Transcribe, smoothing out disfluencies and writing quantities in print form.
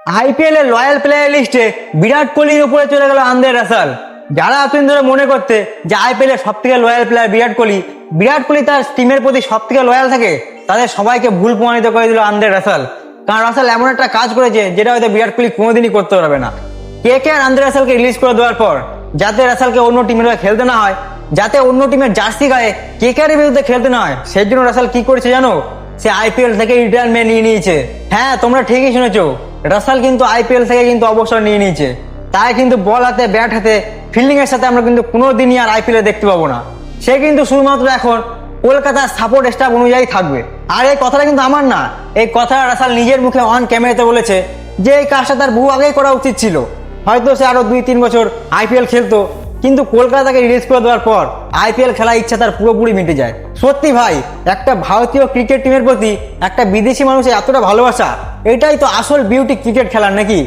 IPL এর loyal player লিস্টে বিরাট কোহলির উপরে চলে গেল আন্দ্রে রাসেল। যারা এতদিন ধরে মনে করতে যে আইপিএল এর সব থেকে লয়াল প্লেয়ার বিরাট কোহলি তার টিমের প্রতি সব থেকে লয়াল থাকে, তাদের সবাইকে ভুল প্রমাণিত করে দিল আন্দ্রে রাসেল। কারণ রাসেল এমন একটা কাজ করেছে যেটা হয়তো বিরাট কোহলি কোনোদিনই করতে পারবে না। কে আর আন্দ্রে রাসেলকে রিলিজ করে দেওয়ার পর যাতে রাসেলকে অন্য টিমের হয়ে খেলতে না হয়, যাতে অন্য টিমের জার্সি গায়ে কে এর বিরুদ্ধে খেলতে না হয়, সেই জন্য রাসেল কি করেছে জানো? সে আইপিএল থেকে রিটায়ারমেন্ট নিয়ে নিয়েছে। হ্যাঁ, তোমরা ঠিকই শুনেছো, রাসেল কিন্তু আইপিএল থেকে কিন্তু অবসর নিয়ে নিয়েছে। তাই কিন্তু বল হাতে ব্যাট হাতে ফিল্ডিং এর সাথে আমরা কিন্তু কোনোদিনই আর আইপিএল এ দেখতে পাবো না। সে কিন্তু শুধুমাত্র এখন কলকাতার সাপোর্ট স্টাফ অনুযায়ী থাকবে। আর এই কথাটা কিন্তু আমার না, এই কথাটা রাসেল নিজের মুখে অন ক্যামেরাতে বলেছে যে এই কাজটা তার বহু আগেই করা উচিত ছিল। হয়তো সে আরো 2-3 বছর আইপিএল খেলতো, কিন্তু কলকাতাকে রিলিজ করে দেওয়ার পর আইপিএল খেলার ইচ্ছা তার পুরোপুরি মিটে যায়। সত্যি ভাই, একটা ভারতীয় ক্রিকেট টিমের প্রতি একটা বিদেশি মানুষের এতটা ভালোবাসা, এটাই তো আসল বিউটি ক্রিকেট খেলার নাকি।